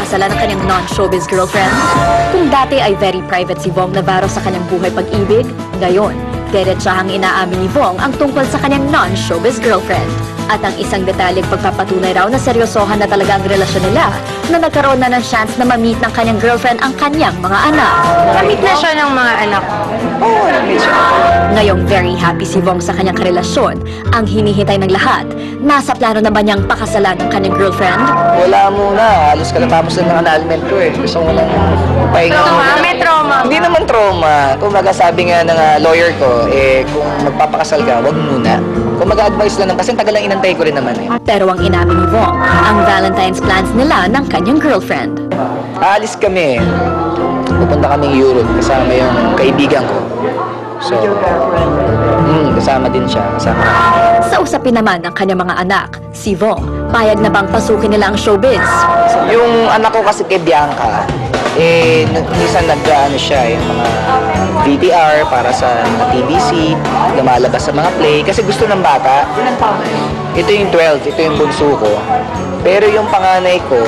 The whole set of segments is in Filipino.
pagkakasalan ng kanyang non-showbiz girlfriend? Kung dati ay very private si Vong Navarro sa kanyang buhay pag-ibig, ngayon, diretsahang inaamin ni Vong ang tungkol sa kanyang non-showbiz girlfriend. At ang isang detalyeng pagpapatunaw raw na seryosohan na talaga ang relasyon nila na nagkaroon na ng chance na ma-meet ng kanyang girlfriend ang kanyang mga anak. Kamit na siya ng mga anak ko. Oo, nag-meet siya. Ngayong very happy si Vong sa kanyang relasyon, ang hinihintay ng lahat, nasa plano na ba niyang pakasalan ang kanyang girlfriend? Wala muna. Halos kalatapos na ng annulment ko eh. Gusto ko lang pahinga muna. May trauma. Hindi naman trauma. Kung sabi nga ng lawyer ko, kung magpapakasal ka, wag muna. Kung mag-advise lang, kasi tagal lang inantay ko rin naman eh. Pero ang inamin ni Vong, ang Valentine's plans nila ng kanyang girlfriend. Aalis kami. Pupunta kaming Europe kasama yung kaibigan ko. So, kasama din siya. Kasama. Sa usapin naman ng kanyang mga anak, si Vong, payag na bang pasukin nila ang showbiz? Yung anak ko kasi kay Bianca, minsan nag-ano siya, yung mga VTR para sa mga TVC, lumalabas sa mga play, kasi gusto ng bata. Ito yung 12, ito yung bunso ko. Pero yung panganay ko,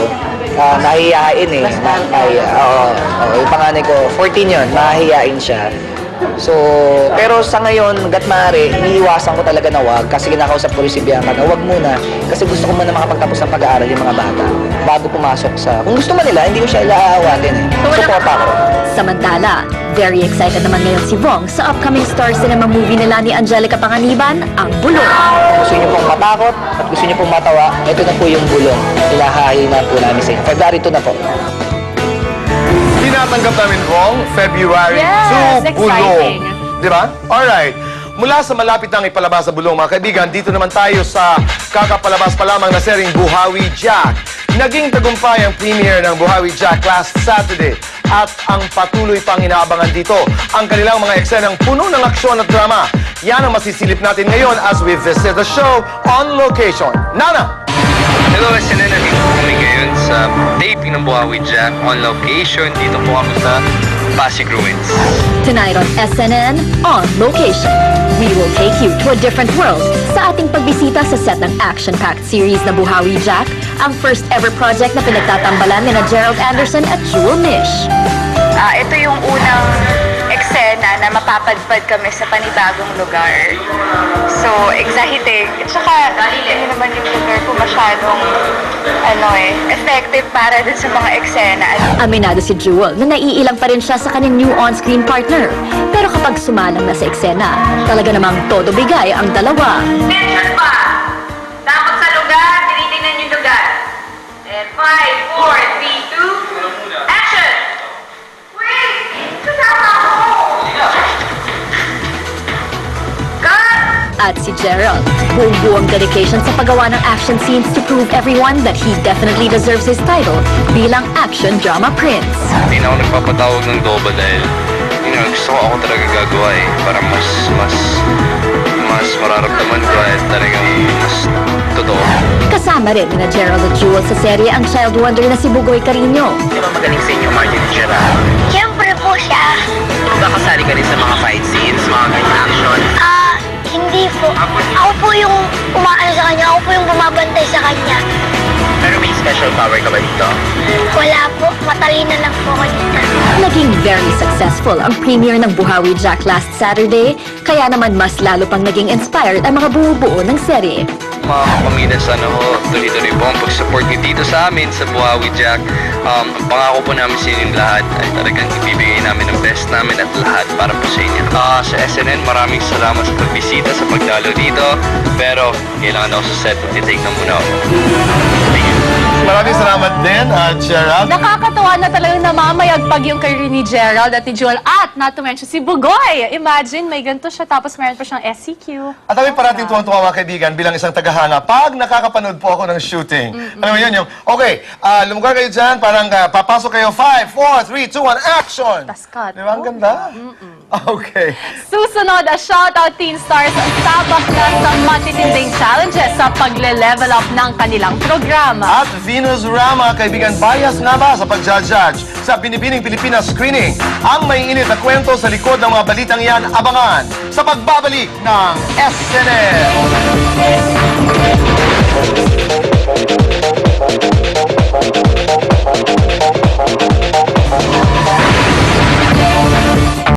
nahihiyain eh. Yung panganay ko, 14 yun, nahihiyain siya. So, pero sa ngayon, hanggat maaari, iniiwasan ko talaga na wag kasi kinakausap ko rin si Bianca na wag muna kasi gusto ko muna makapagtapos ng pag-aaral yung mga bata bago pumasok sa... Kung gusto man nila, hindi ko siya ilaawatin eh. Suporta ko. Samantala, very excited naman ngayon si Vong sa upcoming Star Cinema movie nila ni Angelica Panganiban, Ang Bulong. Kung gusto niyo pong matakot at gusto niyo pong matawa, ito na po yung bulong. Ilahahin na po namin sa inyo. February 2 na po. Tinatanggap namin Vong, February 2, Bulong. Di ba? Alright. Mula sa malapit nang ipalabas sa Bulong, mga kaibigan, dito naman tayo sa kakapalabas pa lamang na seryeng Buhawi Jack. Naging tagumpay ang premiere ng Buhawi Jack last Saturday. At ang patuloy pang inaabangan dito, ang kanilang mga eksenang puno ng aksyon at drama. Yan ang masisilip natin ngayon as we visit the show on location. Nana! Hello, SNN. Nandito po kami ngayon sa taping ng Buhawi Jack on location. Dito po kami sa Pasig Ruins. Tonight on SNN, On Location, we will take you to a different world sa ating pagbisita sa set ng action-packed series na Buhawi Jack, ang first ever project na pinagtatambalan ni Gerald Anderson at Jewel Mish. Ito yung unang eksena na mapapadpad kami sa panibagong lugar. So, exciting. At saka, hindi naman yung lugar ko masyadong effective para dun sa mga eksena. Aminado si Jewel na naiilang pa rin siya sa kanyang new on-screen partner. Pero kapag sumalang na sa eksena, talaga namang todo bigay ang dalawa. Attention pa! Takot sa lugar, tinitingnan yung lugar. And 5, 4, 3, 2, action! Wait! Kasama ako! Cut! At si Gerald, buong-buong dedication sa paggawa ng action scenes to prove everyone that he definitely deserves his title bilang action drama prince. Hindi na ako nagpapatawag ng Doba dahil gusto ko ako talaga gagawa eh. Para mas mararamdaman ko at talagang mas totoo. Kasama rin ni Gerald at Jewel sa serye ang child wonder na si Bugoy Carino. Di ba magaling sa inyo, Martin and Gerald? Siyempre po siya. Nakasali ka rin sa mga fight scenes, mga ganyan action. Hindi po. Ako po yung umaano sa kanya. Ako po yung bumabantay sa kanya. Pero may special power ka ba dito? Wala po. Matalino lang po ako dito. Naging very successful ang premiere ng Buhawi Jack last Saturday, kaya naman mas lalo pang naging inspired ang mga bumubuo ng serye. Mga kapamilya, sana ho tuloy-tuloy po ang pag-support niyo dito sa amin sa Buhawi Jack. Ang pangako po namin sa inyong lahat ay talagang ibibigay namin ang best namin at lahat para po sa inyo. Sa SNN, maraming salamat sa pagbisita, sa pagdalo dito. Pero kailangan ako sa set, i-take na muna ako. Thank you. Maraming salamat din, Gerald. Nakakatawa na talagang namamayagpag yung career ni Gerald at ni Jewel. At not to mention si Bugoy. Imagine, may ganito siya tapos meron pa siyang SCQ. At kami parating tuwang-tuwa mga kaibigan bilang isang tagahanga pag nakakapanood po ako ng shooting. Ano yun yung, okay, lumugar kayo dyan, parang papasok kayo, 5, 4, 3, 2, 1, action! Tas cut. Di ba? Ang ganda? Okay. Susunod, a shoutout Teen Stars sabak na sa matitinding challenges sa pagle-level up ng kanilang programa. At Venus Rama, kaibigan, bias nga ba sa pag-judge sa Binibining Pilipinas screening? Ang may init na kwento sa likod ng mga balitang yan, abangan sa pagbabalik ng SNL.